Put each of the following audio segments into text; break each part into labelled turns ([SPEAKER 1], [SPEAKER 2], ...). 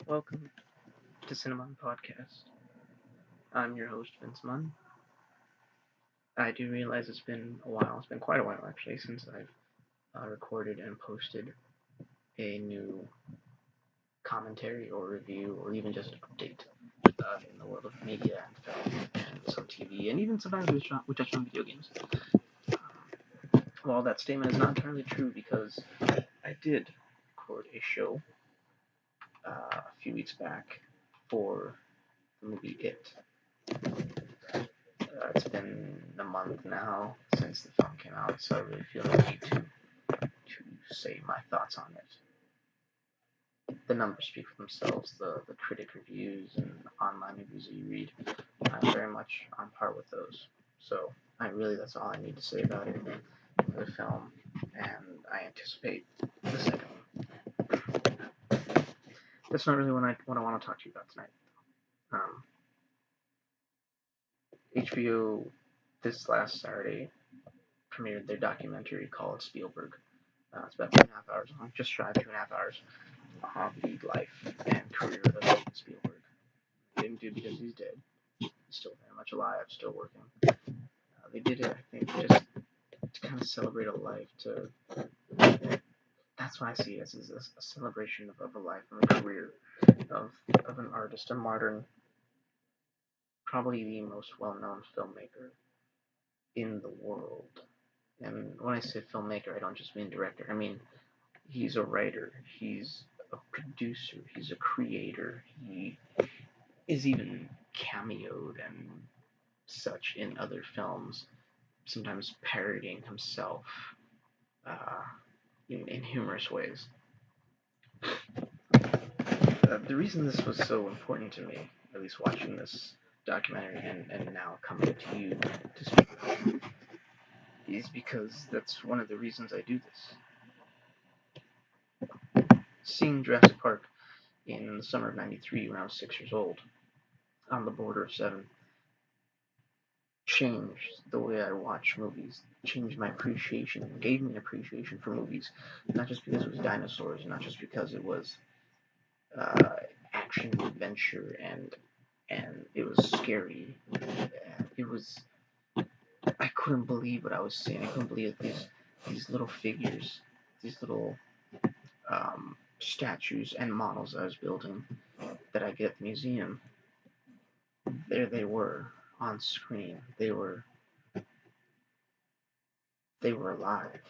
[SPEAKER 1] Welcome to CineMunn Podcast. I'm your host, Vince Munn. I do realize it's been a while. It's been quite a while, actually, since I've recorded and posted a new commentary or review or even just an update in the world of media and film and some TV and even sometimes we touch on video games. While that statement is not entirely true because I did record a show a few weeks back for the movie It. It's been a month now since the film came out, so I really feel the need to say my thoughts on it. The numbers speak for themselves, the critic reviews and online reviews that you read. I'm very much on par with those. So that's all I need to say about it for the film, and I anticipate the second one. That's not really what I want to talk to you about tonight. HBO this last Saturday premiered their documentary called Spielberg. It's about 2.5 hours long, just shy of 2.5 hours, on the life and career of Steven Spielberg. They didn't do it because he's dead. He's still very much alive, still working. They did it, I think, just to kind of celebrate a life. That's why I see it as a celebration of a life and a career of an artist, a modern, probably the most well-known filmmaker in the world. And when I say filmmaker, I don't just mean director. I mean, he's a writer, he's a producer, he's a creator, he is even cameoed and such in other films, sometimes parodying himself uh, in humorous ways. The reason this was so important to me, at least watching this documentary and now coming to you to speak about it, is because that's one of the reasons I do this. Seeing Jurassic Park in the summer of '93 when I was 6 years old, on the border of 7, changed the way I watch movies, changed my appreciation, gave me an appreciation for movies, not just because it was dinosaurs, not just because it was uh, action, adventure, and it was scary. It was I couldn't believe what I was seeing. I couldn't believe these little figures, these little statues and models I was building that I get at the museum. There they were on screen. They were alive.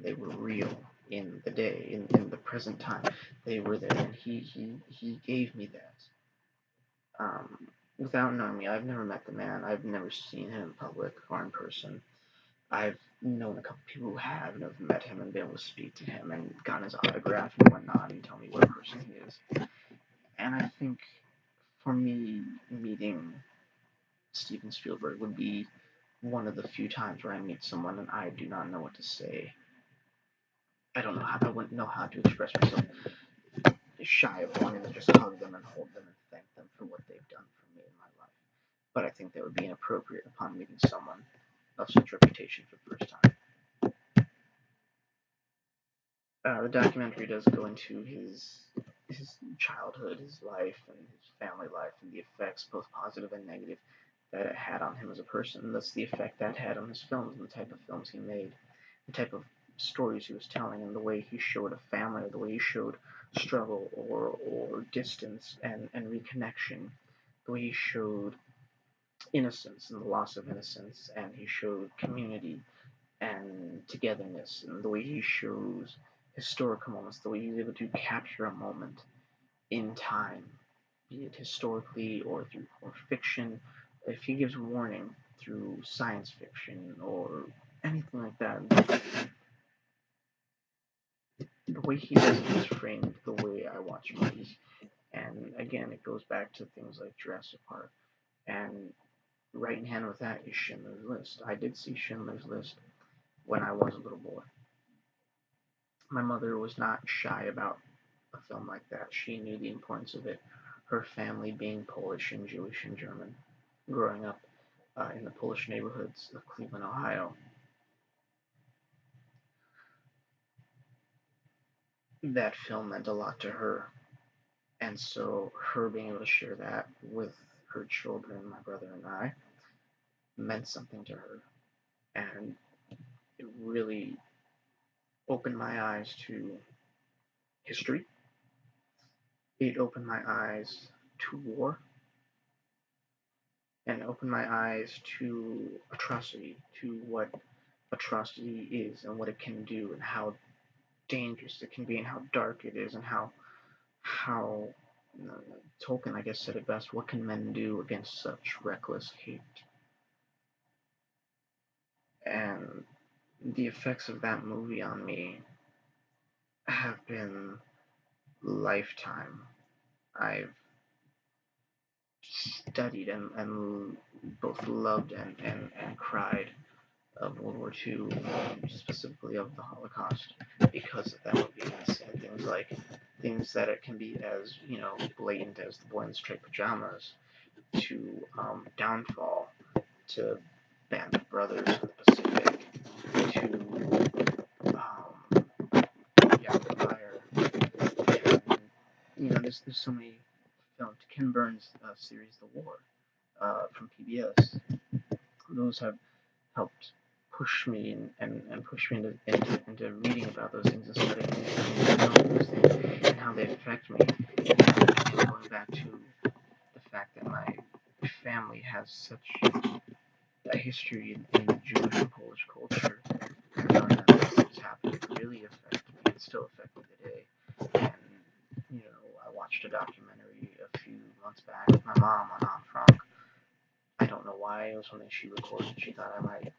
[SPEAKER 1] They were real in the day, in the present time. They were there, and he gave me that. Without knowing me, I've never met the man. I've never seen him in public or in person. I've known a couple people who have and have met him and been able to speak to him and gotten his autograph and whatnot and tell me what a person he is. And I think for me, meeting Steven Spielberg would be one of the few times where I meet someone and I do not know what to say. I wouldn't know how to express myself, shy of wanting to just hug them and hold them and thank them for what they've done for me in my life. But I think that would be inappropriate upon meeting someone of such reputation for the first time. The documentary does go into his childhood, his life, and his family life, and the effects, both positive and negative, that it had on him as a person. And that's the effect that had on his films and the type of films he made, the type of stories he was telling, and the way he showed a family, or the way he showed struggle or distance and reconnection, the way he showed innocence and the loss of innocence, and he showed community and togetherness, and the way he shows historical moments, the way he's able to capture a moment in time, be it historically or fiction, if he gives warning through science fiction or anything like that. The way he does it is framed the way I watch movies. And again, it goes back to things like Jurassic Park. And right in hand with that is Schindler's List. I did see Schindler's List when I was a little boy. My mother was not shy about a film like that. She knew the importance of it. Her family being Polish and Jewish and German, growing up in the Polish neighborhoods of Cleveland, Ohio. That film meant a lot to her. And so her being able to share that with her children, my brother and I, meant something to her. And it really opened my eyes to history. It opened my eyes to war and opened my eyes to atrocity, to what atrocity is and what it can do and how dangerous it can be and how dark it is and how Tolkien, I guess, said it best. What can men do against such reckless hate? And the effects of that movie on me have been lifetime. I've studied and both loved and cried of World War II, specifically of the Holocaust, because of that movie. And said things that it can be as blatant as the boy in the striped pajamas to Downfall to Band of Brothers in the Pacific to yeah, The Fire, and there's so many films. Ken Burns' series The War from PBS. Those have helped push me and push me into reading about those things and studying and knowing those things and how they affect me. And going back to the fact that my family has such a history in the Jewish and Polish culture, and knowing that those things happen really affect me and still affect me today. And I watched a documentary a few months back with my mom on Anne Frank. I don't know why, it was something she recorded. She thought I might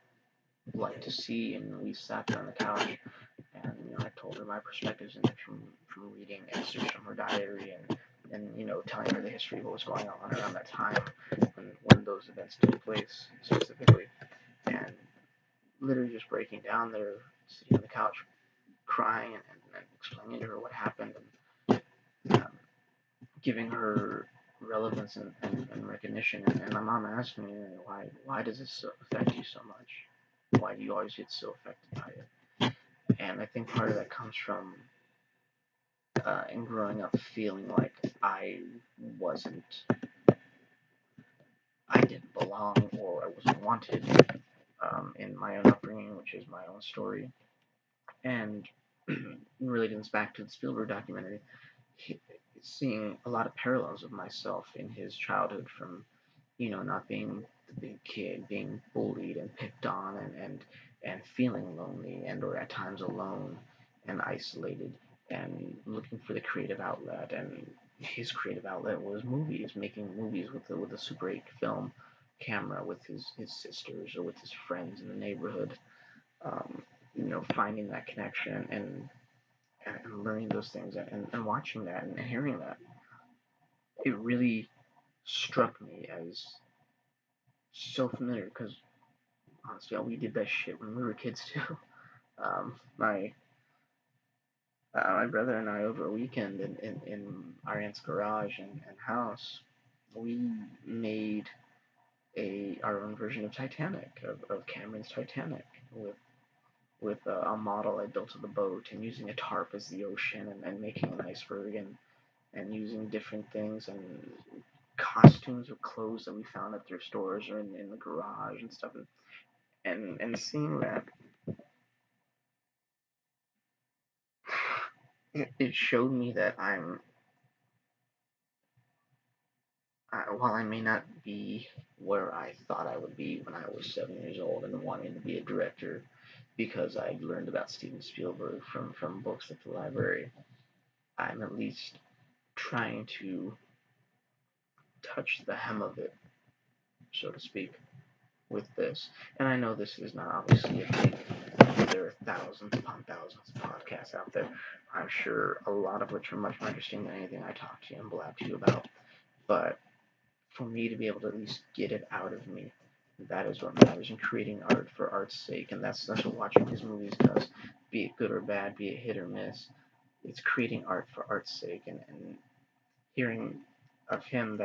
[SPEAKER 1] like to see, and we sat there on the couch, and I told her my perspectives and from reading excerpts from her diary and telling her the history of what was going on around that time when those events took place specifically, and literally just breaking down there, sitting on the couch, crying and explaining to her what happened and giving her relevance and recognition. And my mom asked me, why does this affect you so much? Why do you always get so affected by it? And I think part of that comes from in growing up feeling like wasn't, I didn't belong or I wasn't wanted in my own upbringing, which is my own story. And relating this back to the Spielberg documentary, seeing a lot of parallels of myself in his childhood from not being the big kid, being bullied and picked on and feeling lonely and or at times alone and isolated and looking for the creative outlet. And his creative outlet was movies, making movies with a Super 8 film camera with his sisters or with his friends in the neighborhood. Um, finding that connection and learning those things and watching that and hearing that, it really struck me as so familiar because honestly, we did that shit when we were kids too. My brother and I over a weekend in our aunt's garage and house, we made our own version of Titanic, of Cameron's Titanic, with a model I built of the boat and using a tarp as the ocean and making an iceberg and using different things and costumes or clothes that we found at thrift stores or in the garage and stuff and seeing that it showed me that while I may not be where I thought I would be when I was 7 years old and wanting to be a director because I learned about Steven Spielberg from books at the library, I'm at least trying to touch the hem of it, so to speak, with this. And I know this is not obviously a big, there are thousands upon thousands of podcasts out there. I'm sure a lot of which are much more interesting than anything I talk to you and blab to you about. But for me to be able to at least get it out of me, that is what matters in creating art for art's sake. And that's what watching his movies does, be it good or bad, be it hit or miss. It's creating art for art's sake and hearing of him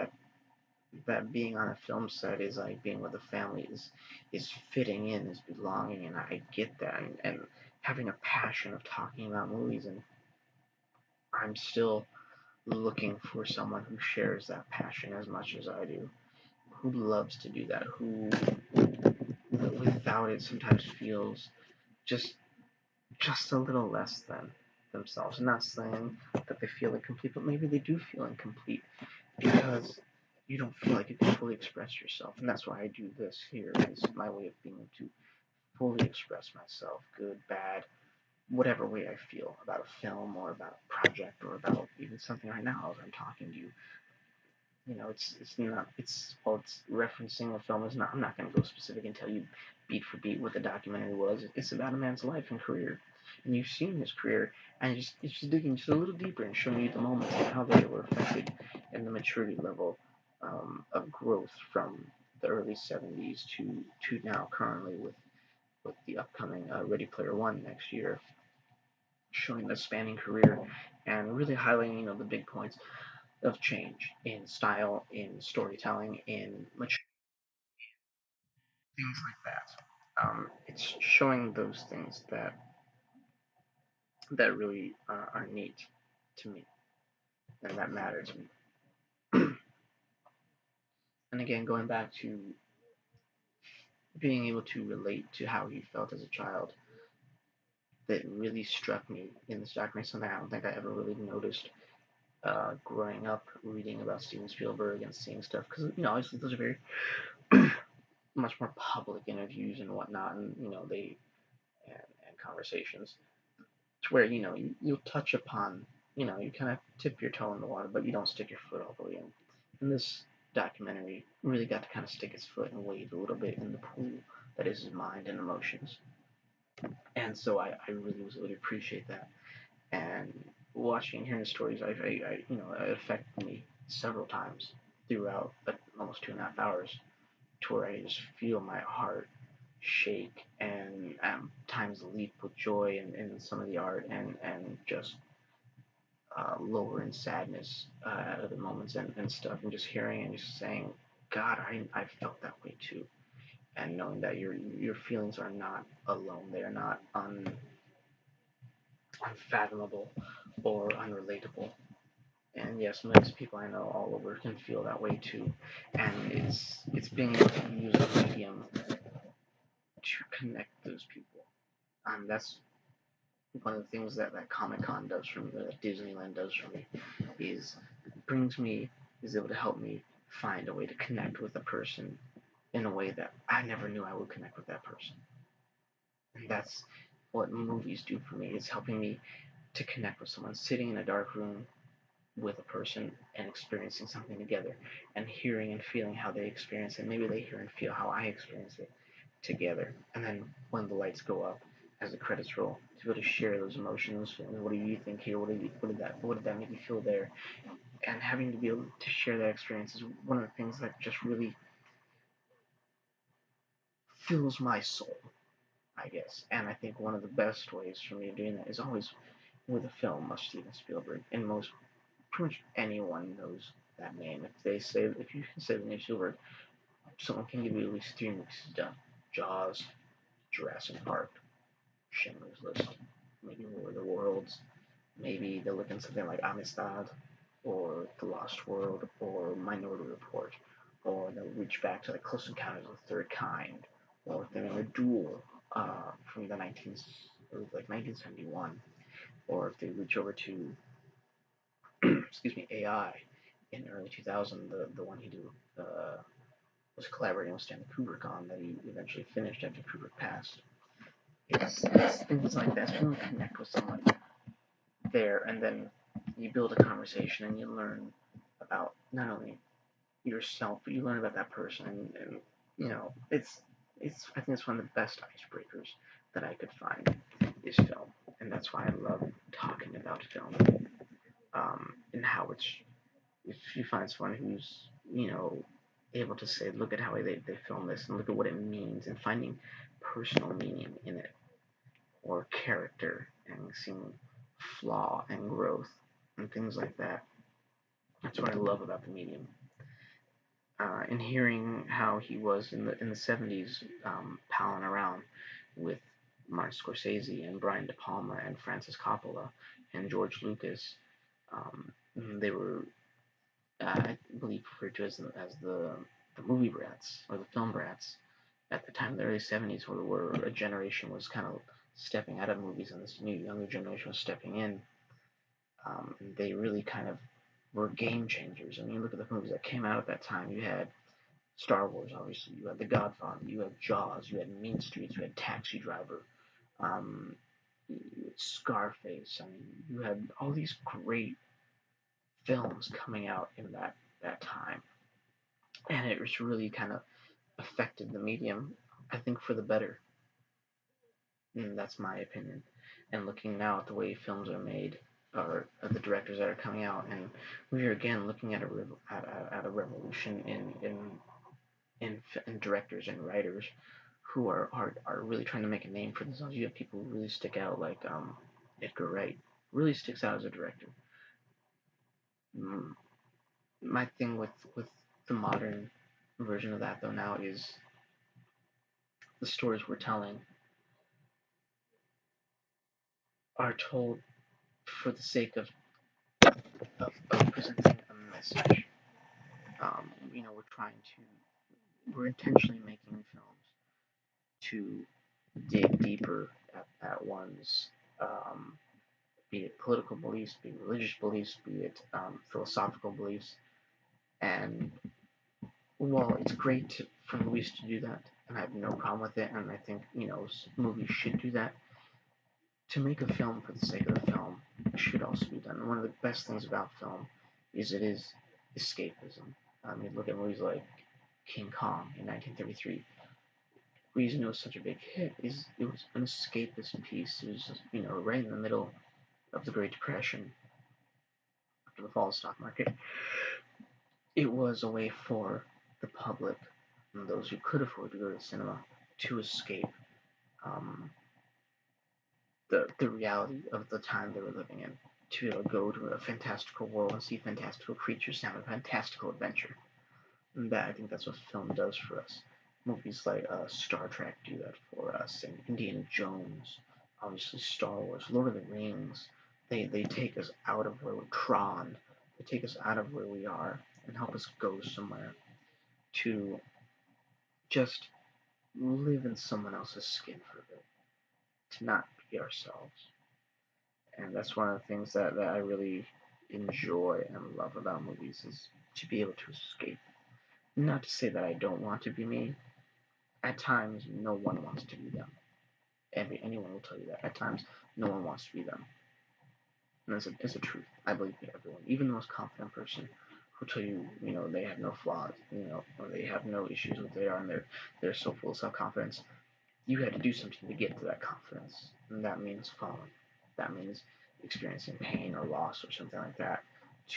[SPEAKER 1] that being on a film set is like being with a family is fitting in, is belonging, and I get that and having a passion of talking about movies and I'm still looking for someone who shares that passion as much as I do, who loves to do that, who without it sometimes feels just just a little less than themselves. I'm not saying that they feel incomplete, but maybe they do feel incomplete because you don't feel like you can fully express yourself. And that's why I do this here. It's my way of being able to fully express myself, good, bad, whatever way I feel about a film or about a project or about even something right now as I'm talking to you. You know, it's not it's well, it's referencing a film is not. I'm not going to go specific and tell you beat for beat what the documentary was. It's about a man's life and career, and you've seen his career, and it's just digging just a little deeper and showing you the moments and how they were affected and the maturity level of growth from the early '70s to now currently with the upcoming Ready Player One next year, showing the spanning career and really highlighting the big points of change in style, in storytelling, in things like that. It's showing those things that really are neat to me and that matter to me. And again, going back to being able to relate to how he felt as a child, that really struck me in this documentary. Something I don't think I ever really noticed growing up, reading about Steven Spielberg and seeing stuff. Because obviously those are very much more public interviews and whatnot, and they and conversations to where you'll touch upon you kind of tip your toe in the water, but you don't stick your foot all the way in. And this documentary really got to kind of stick its foot and wade a little bit in the pool that is his mind and emotions. And so I really was able to appreciate that. And watching and hearing the stories, it affected me several times throughout almost 2.5 hours, to where I just feel my heart shake and times leap with joy in some of the art and just lower in sadness at other moments and stuff, and just hearing and just saying, God, I felt that way too, and knowing that your feelings are not alone, they are not unfathomable or unrelatable. And yes, most people I know all over can feel that way too, and it's being able to use a medium to connect those people. That's one of the things that Comic Con does for me, that Disneyland does for me, is brings me is able to help me find a way to connect with a person in a way that I never knew I would connect with that person. And that's what movies do for me. It's helping me to connect with someone, sitting in a dark room with a person and experiencing something together and hearing and feeling how they experience it. Maybe they hear and feel how I experience it together. And then when the lights go up, as the credits roll, to be able to share those emotions, feelings. What do you think here? What did that make you feel there? And having to be able to share that experience is one of the things that just really fills my soul, I guess. And I think one of the best ways for me of doing that is always with a film of Steven Spielberg. And most, pretty much anyone knows that name. If you can say the name Spielberg, someone can give you at least 3 movies he's done: Jaws, Jurassic Park, Schindler's List, maybe War of the Worlds. Maybe they'll look at something like Amistad, or The Lost World, or Minority Report, or they'll reach back to like Close Encounters of the Third Kind, or if they're in a Duel from the 1971, or if they reach over to excuse me, AI in early 2000, the one he was collaborating with Stanley Kubrick on, that he eventually finished after Kubrick passed. It's things like that. So you connect with someone there, and then you build a conversation and you learn about not only yourself, but you learn about that person, and it's I think it's one of the best icebreakers that I could find is film, and that's why I love talking about film, and how it's if you find someone who's able to say, look at how they film this and look at what it means, and finding personal meaning in it, or character, and seeing flaw and growth and things like that. That's what I love about the medium. And hearing how he was in the '70s, palling around with Martin Scorsese and Brian De Palma and Francis Coppola and George Lucas, They were, I believe, referred to as the movie brats or the film brats at the time, the early '70s, where a generation was kind of stepping out of movies and this new younger generation was stepping in. And they really kind of were game changers. I mean, you look at the movies that came out at that time. You had Star Wars, obviously. You had The Godfather. You had Jaws. You had Mean Streets. You had Taxi Driver. Um, Scarface. I mean, you had all these great films coming out in that time, and it was really kind of affected the medium, I think, for the better. And that's my opinion. And looking now at the way films are made, or the directors that are coming out, and we are again looking at a revolution in directors and writers who are really trying to make a name for themselves. You have people who really stick out, like Edgar Wright, really sticks out as a director. Mm, My thing with the modern version of that though now is the stories we're telling are told for the sake of presenting a message. We're intentionally making films to dig deeper at one's, um, be it political beliefs, be it religious beliefs, be it philosophical beliefs. And while it's great for movies to do that, and I have no problem with it, and I think movies should do that, to make a film for the sake of the film should also be done. And one of the best things about film is it is escapism. I mean, look at movies like King Kong in 1933. The reason it was such a big hit is it was an escapist piece. It was just, right in the middle of the Great Depression after the fall of the stock market. It was a way for the public and those who could afford to go to the cinema to escape um, the reality of the time they were living in, to be able to go to a fantastical world and see fantastical creatures and have a fantastical adventure. And I think that's what film does for us. Movies like Star Trek do that for us, and Indiana Jones, obviously Star Wars, Lord of the Rings. They take us out of where we're Tron. They take us out of where we are and help us go somewhere to just live in someone else's skin for a bit, to not be ourselves. And that's one of the things that I really enjoy and love about movies is to be able to escape. Not to say that I don't want to be me. At times, no one wants to be them. Anyone will tell you that. At times, no one wants to be them. And it's a truth. I believe that everyone, even the most confident person, will tell you, they have no flaws, or they have no issues with who they are, and they're so full of self-confidence. You had to do something to get to that confidence, and that means falling. That means experiencing pain or loss or something like that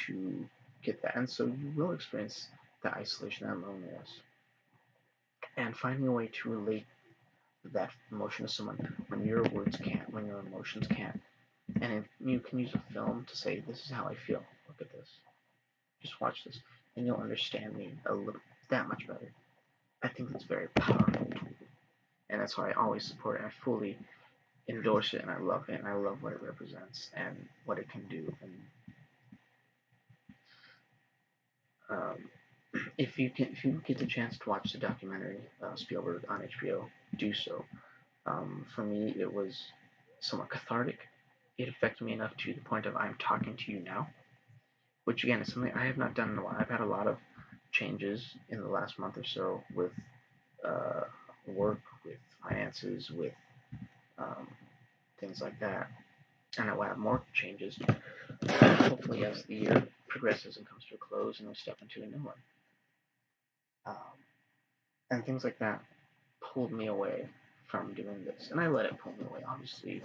[SPEAKER 1] to get that. And so you will experience the isolation and loneliness. And finding a way to relate that emotion to someone when your words can't, when your emotions can't. And if you can use a film to say, this is how I feel, look at this, just watch this, and you'll understand me a little that much better. I think it's very powerful. And that's why I always support it. I fully endorse it, and I love it, and I love what it represents and what it can do. And um, if you get the chance to watch the documentary Spielberg on HBO, do so. For me, it was somewhat cathartic. It affected me enough to the point of I'm talking to you now, which again is something I have not done in a while. I've had a lot of changes in the last month or so with uh, work, with finances, with um, things like that, and I will have more changes. Hopefully, as the year progresses and comes to a close, and we step into a new one, um, and things like that pulled me away from doing this, and I let it pull me away. Obviously,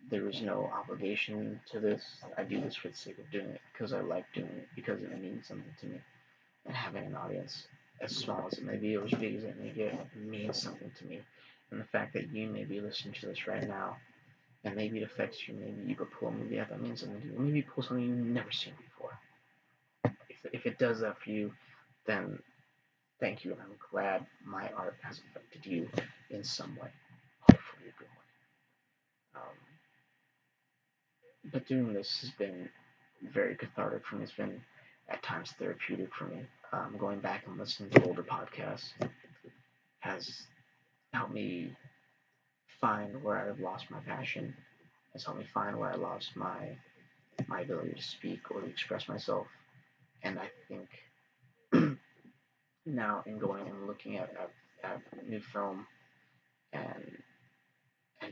[SPEAKER 1] there is no obligation to this. I do this for the sake of doing it because I like doing it because it means something to me. And having an audience, as small as it may be or as big as it may get, means something to me. And the fact that you may be listening to this right now, and maybe it affects you, maybe you could pull a movie out that means something to you, maybe pull something you've never seen before. If it does that for you, then thank you, and I'm glad my art has affected you in some way, hopefully a good one. But doing this has been very cathartic for me. It's been at times therapeutic for me. Going back and listening to older podcasts has helped me find where I've lost my passion. Has helped me find where I lost my ability to speak or to express myself. And I think now in going and looking at new film and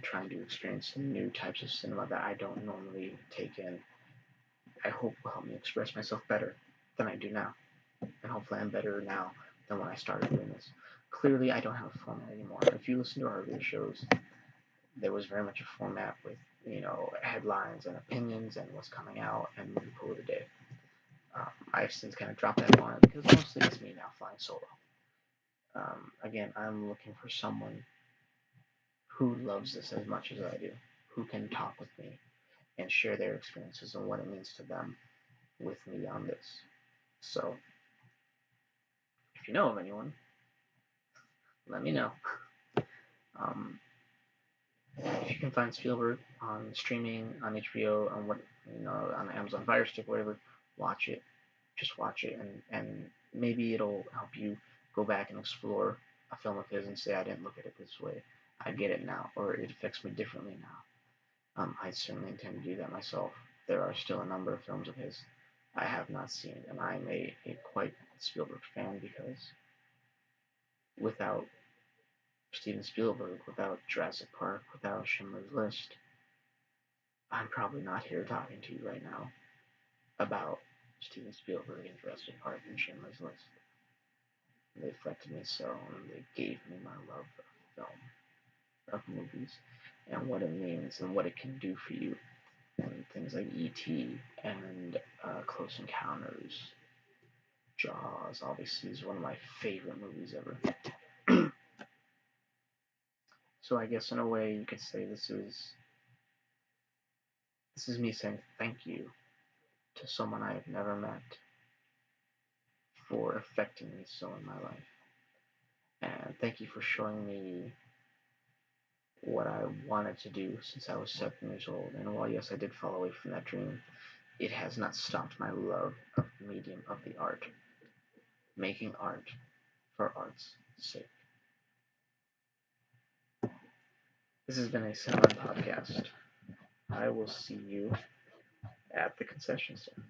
[SPEAKER 1] trying to experience new types of cinema that I don't normally take in, I hope will help me express myself better than I do now. And hopefully I'm better now than when I started doing this. Clearly, I don't have a format anymore. If you listen to our earlier shows, there was very much a format with, headlines and opinions and what's coming out and movie quote of the day. I've since kind of dropped that on because mostly it's me now flying solo. Again, I'm looking for someone who loves this as much as I do, who can talk with me and share their experiences and what it means to them with me on this. So, if you know of anyone, let me know. Um, if you can find Spielberg on streaming, on HBO, on on Amazon Fire Stick, whatever, watch it. Just watch it, and maybe it'll help you go back and explore a film of his and say, I didn't look at it this way. I get it now, or it affects me differently now. I certainly intend to do that myself. There are still a number of films of his I have not seen, and I'm a quite Spielberg fan because without Steven Spielberg, without Jurassic Park, without Schindler's List, I'm probably not here talking to you right now about Steven Spielberg and Jurassic Park and Schindler's List. They affected me so, and they gave me my love of film, of movies, and what it means and what it can do for you. And things like E.T. and Close Encounters, Jaws, obviously, is one of my favorite movies ever. So I guess in a way you could say this is me saying thank you to someone I have never met for affecting me so in my life. And thank you for showing me what I wanted to do since I was 7 years old. And while, yes, I did fall away from that dream, it has not stopped my love of the medium of the art, making art for art's sake. This has been a CineMunn podcast. I will see you at the concession stand.